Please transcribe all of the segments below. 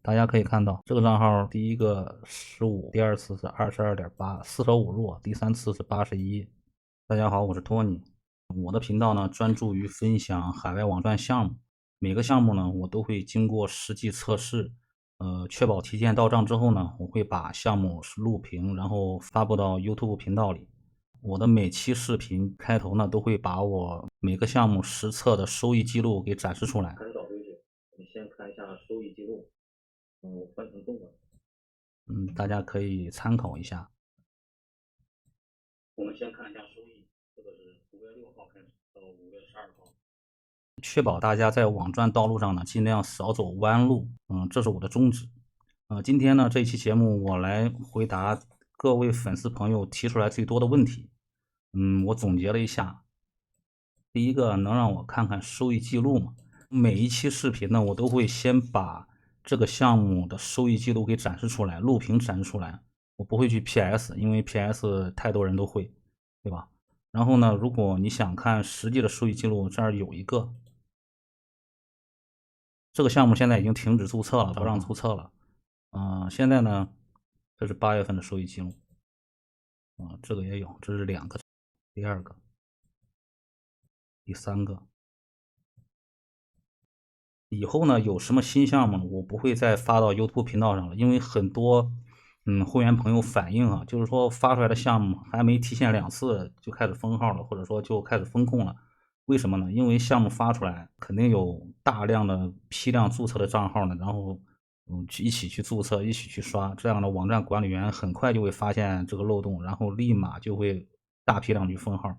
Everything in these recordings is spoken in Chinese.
大家可以看到，这个账号第一个15，第二次是22.8，四舍五入，第三次是81。大家好，我是托尼。我的频道呢专注于分享海外网站项目，每个项目呢我都会经过实际测试，确保提现到账之后呢，我会把项目录屏，然后发布到 YouTube 频道里。我的每期视频开头呢都会把我每个项目实测的收益记录给展示出来。参考规矩，我们先看一下收益记录，我换成中文。大家可以参考一下。我们先看一下收益，这个是5月6号开始到5月12号。确保大家在网赚道路上呢，尽量少走弯路。这是我的宗旨。今天呢，这期节目我来回答各位粉丝朋友提出来最多的问题。我总结了一下，第一个能让我看看收益记录吗？每一期视频呢，我都会先把这个项目的收益记录给展示出来，录屏展示出来。我不会去 PS，因为 PS 太多人都会，对吧？然后呢，如果你想看实际的收益记录，这儿有一个。这个项目现在已经停止注册了，不让注册了。现在呢，这是8月份的收益记录。这个也有，这是2个，第2个，第3个。以后呢，有什么新项目呢，我不会再发到 YouTube 频道上了，因为很多会员朋友反映啊，就是说发出来的项目还没提现2次就开始封号了，或者说就开始封控了。为什么呢？因为项目发出来肯定有大量的批量注册的账号呢，然后一起去注册，一起去刷，这样的网站管理员很快就会发现这个漏洞，然后立马就会大批量去封号。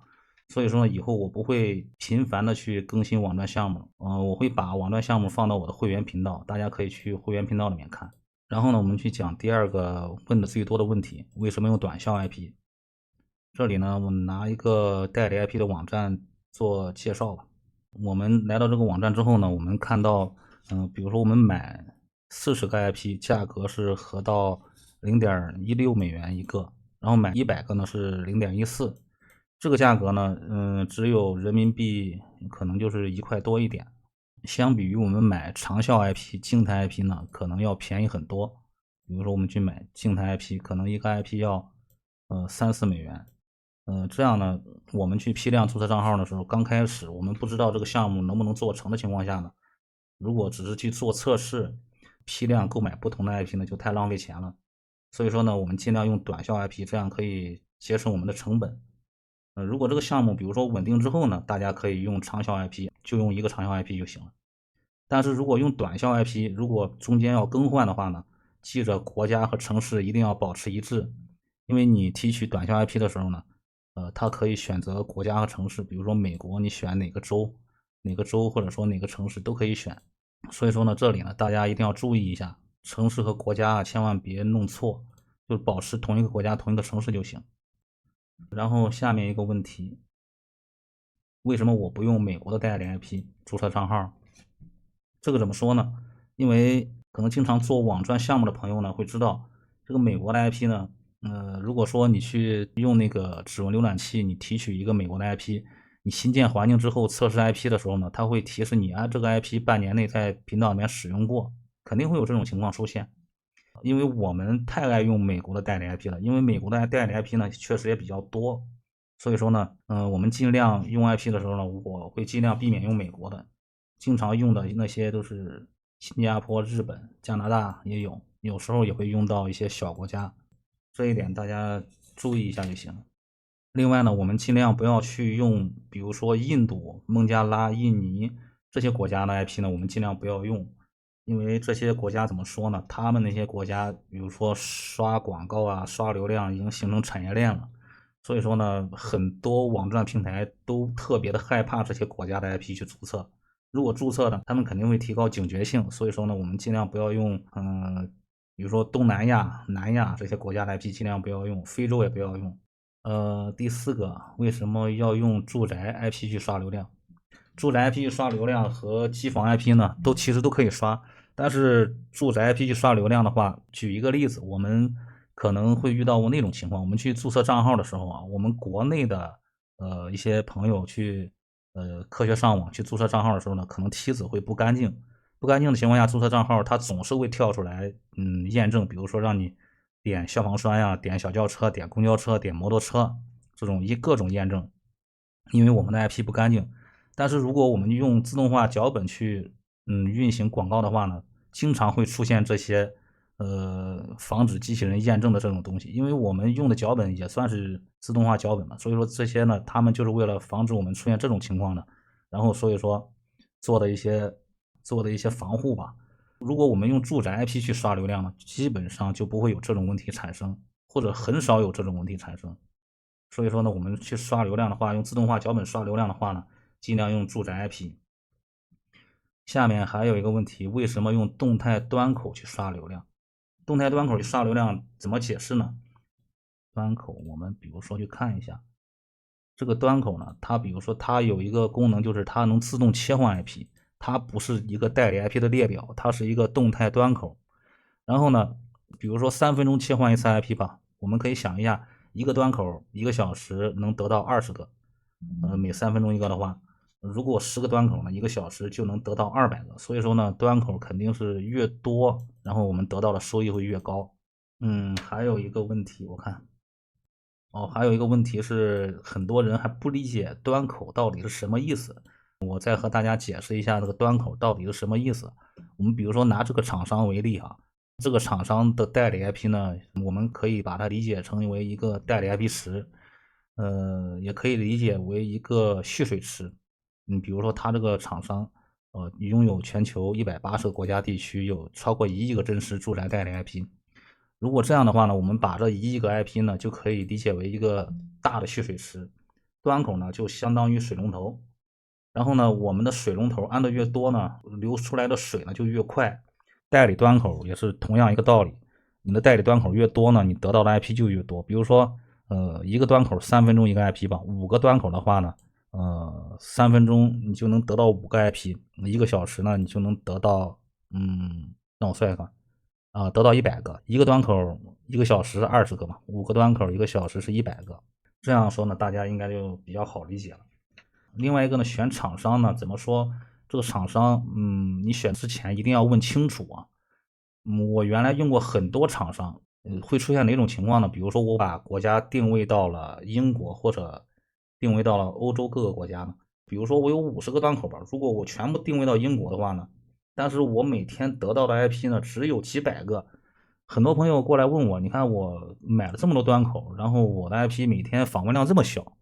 所以说呢，以后我不会频繁的去更新网站项目，我会把网站项目放到我的会员频道，大家可以去会员频道里面看。然后呢，我们去讲第2个问的最多的问题，为什么用短效 IP？ 这里呢，我们拿一个代理 IP 的网站做介绍吧。我们来到这个网站之后呢，我们看到，比如说我们买40个 IP， 价格是合到0.16美元一个，然后买100个呢是0.14。这个价格呢，只有人民币可能就是1块多一点，相比于我们买长效 IP、静态 IP 呢，可能要便宜很多。比如说我们去买静态 IP，可能一个 IP 要3-4美元。这样呢，我们去批量注册账号的时候，刚开始我们不知道这个项目能不能做成的情况下呢，如果只是去做测试，批量购买不同的 IP 呢，就太浪费钱了。所以说呢，我们尽量用短效 IP，这样可以节省我们的成本。如果这个项目比如说稳定之后呢，大家可以用长效 IP，就用一个长效 IP 就行了。但是如果用短效 IP，如果中间要更换的话呢，记着国家和城市一定要保持一致，因为你提取短效 IP 的时候呢，它可以选择国家和城市，比如说美国，你选哪个州，哪个州或者说哪个城市都可以选。所以说呢，这里呢大家一定要注意一下，城市和国家啊千万别弄错，就保持同一个国家、同一个城市就行。然后下面一个问题，为什么我不用美国的代理 IP 注册账号？这个怎么说呢？因为可能经常做网赚项目的朋友呢会知道，这个美国的 IP 呢，如果说你去用那个指纹浏览器，你提取一个美国的 IP，你新建环境之后测试 IP 的时候呢，它会提示你啊，这个 IP 半年内在频道里面使用过，肯定会有这种情况出现。因为我们太爱用美国的代理 IP 了，因为美国的代理 IP 呢确实也比较多，所以说呢，我们尽量用 IP 的时候呢，我会尽量避免用美国的，经常用的那些都是新加坡、日本、加拿大也有，有时候也会用到一些小国家，这一点大家注意一下就行。另外呢，我们尽量不要去用，比如说印度、孟加拉、印尼这些国家的 IP 呢，我们尽量不要用。因为这些国家怎么说呢？他们那些国家，比如说刷广告啊、刷流量，已经形成产业链了。所以说呢，很多网站平台都特别的害怕这些国家的 IP 去注册。如果注册呢，他们肯定会提高警觉性。所以说呢，我们尽量不要用，比如说东南亚、南亚这些国家的 IP 尽量不要用，非洲也不要用。第4个，为什么要用住宅 IP 去刷流量？住宅 IP 刷流量和机房 IP 呢，其实都可以刷。但是住宅 IP 去刷流量的话，举一个例子，我们可能会遇到过那种情况，我们去注册账号的时候啊，我们国内的一些朋友去科学上网去注册账号的时候呢，可能梯子会不干净，不干净的情况下注册账号，它总是会跳出来，验证，比如说让你点消防栓呀、点小轿车、点公交车、点摩托车这种各种验证，因为我们的 IP 不干净。但是如果我们用自动化脚本去运行广告的话呢，经常会出现这些防止机器人验证的这种东西，因为我们用的脚本也算是自动化脚本嘛，所以说这些呢，他们就是为了防止我们出现这种情况的，然后所以说做的一些防护吧。如果我们用住宅 IP 去刷流量呢，基本上就不会有这种问题产生，或者很少有这种问题产生。所以说呢，我们去刷流量的话，用自动化脚本刷流量的话呢，尽量用住宅 IP。下面还有一个问题，为什么用动态端口去刷流量？动态端口去刷流量怎么解释呢？端口我们比如说去看一下，这个端口呢，它比如说它有一个功能，就是它能自动切换 IP，它不是一个代理 IP 的列表，它是一个动态端口。然后呢，比如说3分钟切换一次 IP 吧，我们可以想一下，一个端口1个小时能得到20个，每3分钟一个的话，如果10个端口呢，1个小时就能得到200个。所以说呢，端口肯定是越多，然后我们得到的收益会越高。还有一个问题，我看。还有一个问题是，很多人还不理解端口到底是什么意思。我再和大家解释一下这个端口到底是什么意思。我们比如说拿这个厂商为例哈，这个厂商的代理 IP 呢，我们可以把它理解成为一个代理 IP 池，也可以理解为一个蓄水池。比如说它这个厂商，拥有全球180个国家地区，有超过1亿个真实住宅代理 IP。如果这样的话呢，我们把这1亿个 IP 呢，就可以理解为一个大的蓄水池，端口呢就相当于水龙头。然后呢，我们的水龙头安的越多呢，流出来的水呢就越快。代理端口也是同样一个道理，你的代理端口越多呢，你得到的 IP 就越多。比如说，一个端口3分钟一个 IP 吧，5个端口的话呢，3分钟你就能得到5个 IP，1个小时呢你就能得到，让我算一算。得到100个，一个端口1个小时20个嘛，5个端口1个小时是100个。这样说呢，大家应该就比较好理解了。另外一个呢，选厂商呢，怎么说？这个厂商，你选之前一定要问清楚啊。我原来用过很多厂商，会出现哪种情况呢？比如说我把国家定位到了英国或者定位到了欧洲各个国家呢。比如说我有50个端口吧，如果我全部定位到英国的话呢，但是我每天得到的 IP 呢只有几百个。很多朋友过来问我，你看我买了这么多端口，然后我的 IP 每天访问量这么小。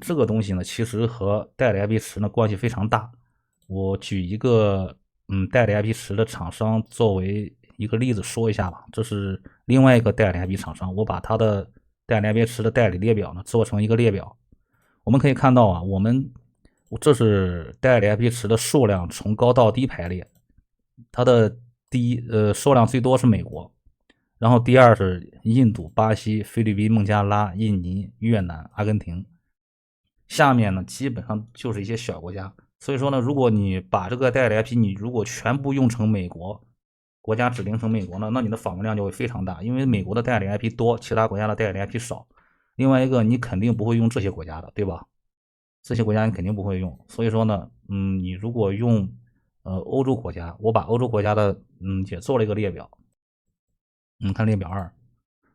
这个东西呢，其实和代理 IP 池呢关系非常大。我举一个代理 IP 池的厂商作为一个例子说一下吧。这是另外一个代理 IP 厂商，我把它的代理 IP 池的代理列表呢做成一个列表。我们可以看到啊，这是代理 IP 池的数量从高到低排列。它的数量最多是美国，然后第二是印度、巴西、菲律宾、孟加拉、印尼、越南、阿根廷。下面呢基本上就是一些小国家。所以说呢，如果你把这个代理 IP 你如果全部用成美国国家指定成美国呢，那你的访问量就会非常大，因为美国的代理 IP 多，其他国家的代理 IP 少。另外一个，你肯定不会用这些国家的，对吧？这些国家你肯定不会用。所以说呢，你如果用欧洲国家，我把欧洲国家的也做了一个列表。看列表2，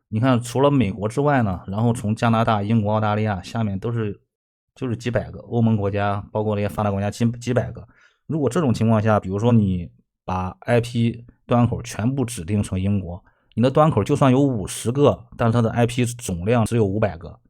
你看除了美国之外呢，然后从加拿大、英国、澳大利亚下面就是几百个欧盟国家，包括那些发达国家几百个。如果这种情况下，比如说你把 IP 端口全部指定成英国，你的端口就算有50个，但是它的 IP 总量只有500个。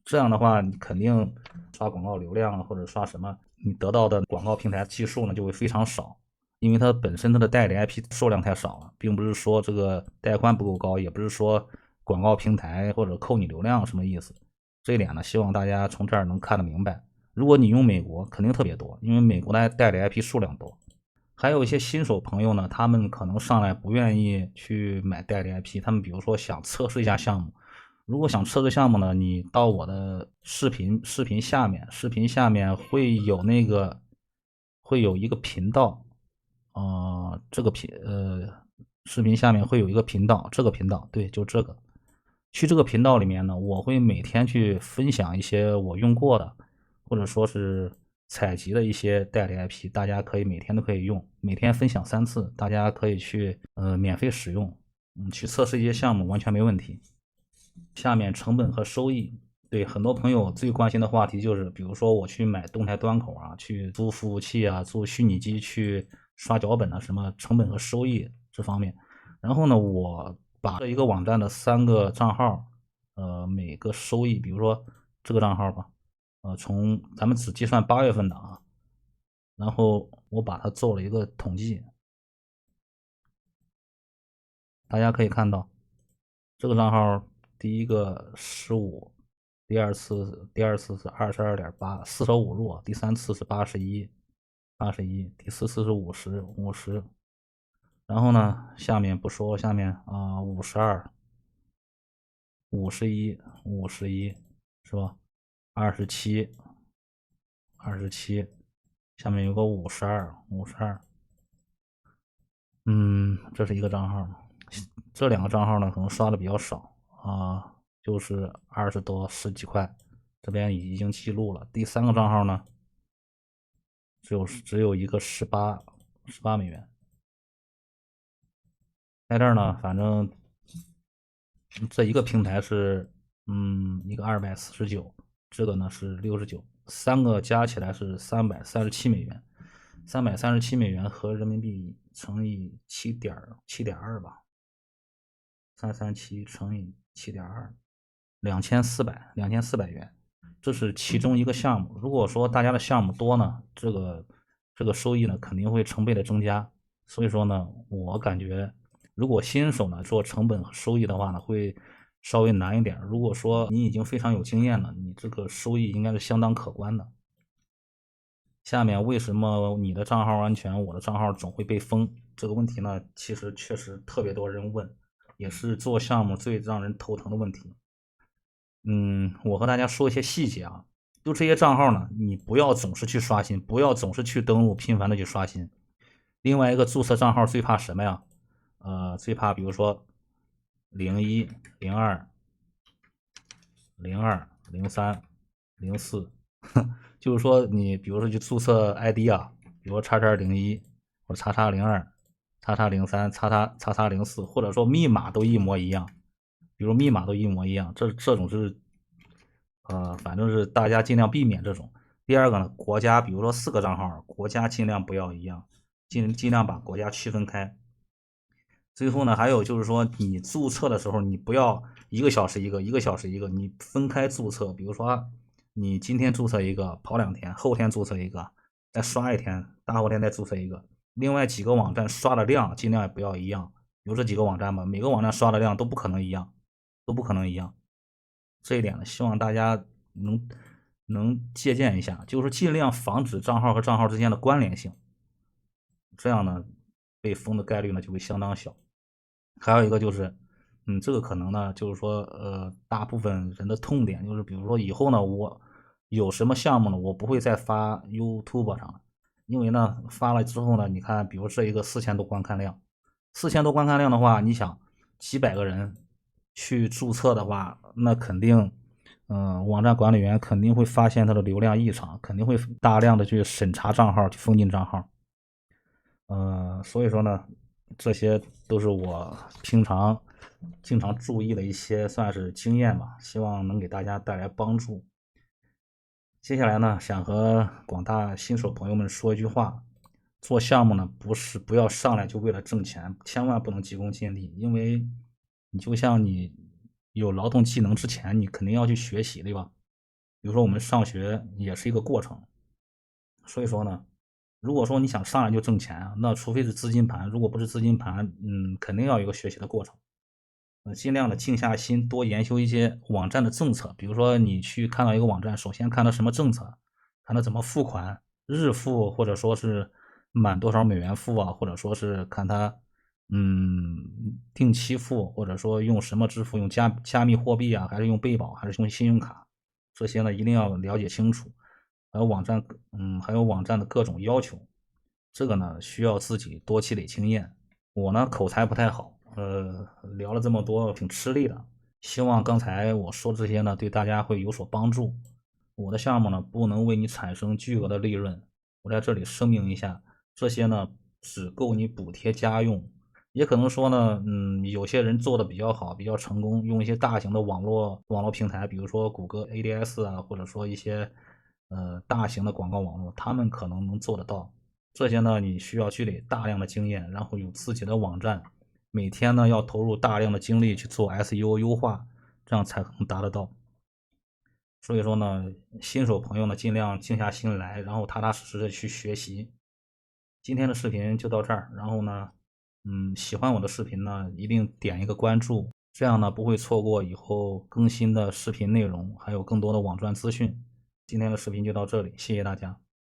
这样的话，你肯定刷广告流量或者刷什么，你得到的广告平台技术呢就会非常少。因为它本身它的代理 IP 数量太少了，并不是说这个带宽不够高，也不是说广告平台或者扣你流量什么意思。这一点呢，希望大家从这儿能看得明白。如果你用美国，肯定特别多，因为美国的代理 IP 数量多。还有一些新手朋友呢，他们可能上来不愿意去买代理 IP，他们比如说想测试一下项目。如果想测试项目呢，你到我的视频下面会有一个频道。视频下面会有一个频道，这个频道，对，就这个。去这个频道里面呢，我会每天去分享一些我用过的，或者说是采集的一些代理 IP，大家可以每天都可以用，每天分享3次，大家可以去免费使用，去测试一些项目完全没问题。下面成本和收益，对很多朋友最关心的话题就是，比如说我去买动态端口啊，去租服务器啊，租虚拟机去刷脚本啊，什么成本和收益这方面。然后呢，我把这一个网站的3个账号，每个收益，比如说这个账号吧，从咱们只计算8月份的啊，然后我把它做了一个统计，大家可以看到，这个账号第一个15，第二次是22.8，四舍五入，第3次是81，第4次是50，然后呢，下面不说，下面52、51，是吧？27，下面有个52，这是一个账号，这2个账号呢可能刷的比较少啊，就是20多10几块，这边已经记录了。第3个账号呢，只有一个18美元，在这儿呢，反正这一个平台是一个249，这个呢是69，3个加起来是337美元，337美元合人民币乘以7.2吧，337乘以7.2，2400元，这是其中一个项目。如果说大家的项目多呢，这个收益呢肯定会成倍的增加。所以说呢，我感觉如果新手呢做成本和收益的话呢，会稍微难一点。如果说你已经非常有经验了，你这个收益应该是相当可观的。下面为什么你的账号安全，我的账号总会被封？这个问题呢，其实确实特别多人问，也是做项目最让人头疼的问题。我和大家说一些细节啊，就这些账号呢，你不要总是去刷新，不要总是去登录，频繁的去刷新。另外一个注册账号最怕什么呀？最怕比如说01、02、03、04，就是说你比如说去注册 ID 啊，比如说叉01或者叉02、叉03、叉04，或者说密码都一模一样，比如密码都一模一样，这种是反正是大家尽量避免这种。第二个呢，国家比如说4个账号，国家尽量不要一样，尽量把国家区分开。最后呢，还有就是说，你注册的时候，你不要1个小时一个，1个小时一个，你分开注册。比如说，你今天注册一个，跑2天，后天注册一个，再刷1天，大后天再注册一个。另外几个网站刷的量尽量也不要一样，比如这几个网站吧，每个网站刷的量都不可能一样，这一点呢，希望大家能借鉴一下，就是尽量防止账号和账号之间的关联性，这样呢，被封的概率呢就会相当小。还有一个就是，这个可能呢，就是说，大部分人的痛点就是，比如说以后呢，我有什么项目呢，我不会再发 YouTube 上了，因为呢，发了之后呢，你看，比如这一个4000多观看量，4000多观看量的话，你想几百个人去注册的话，那肯定，网站管理员肯定会发现它的流量异常，肯定会大量的去审查账号，去封禁账号。所以说呢，这些都是我平常经常注意的一些算是经验吧，希望能给大家带来帮助。接下来呢，想和广大新手朋友们说一句话：做项目呢，不要上来就为了挣钱，千万不能急功近利，因为你就像你有劳动技能之前，你肯定要去学习，对吧？比如说我们上学也是一个过程，所以说呢，如果说你想上来就挣钱啊，那除非是资金盘，如果不是资金盘，肯定要有一个学习的过程。尽量的静下心，多研究一些网站的政策。比如说你去看到一个网站，首先看它什么政策，看它怎么付款，日付或者说是满多少美元付啊，或者说是看它定期付，或者说用什么支付，用加密货币啊，还是用贝宝，还是用信用卡，这些呢一定要了解清楚。还有网站的各种要求，这个呢需要自己多积累经验。我呢口才不太好，聊了这么多挺吃力的，希望刚才我说这些呢对大家会有所帮助。我的项目呢不能为你产生巨额的利润，我在这里声明一下，这些呢只够你补贴家用。也可能说呢，有些人做的比较好，比较成功，用一些大型的网络平台，比如说谷歌 ADS 啊，或者说一些大型的广告网络，他们可能能做得到。这些呢，你需要积累大量的经验，然后有自己的网站，每天呢要投入大量的精力去做 SEO 优化，这样才能达得到。所以说呢，新手朋友呢尽量静下心来，然后踏踏实实的去学习。今天的视频就到这儿，然后呢，喜欢我的视频呢，一定点一个关注，这样呢不会错过以后更新的视频内容，还有更多的网赚资讯。今天的视频就到这里，谢谢大家。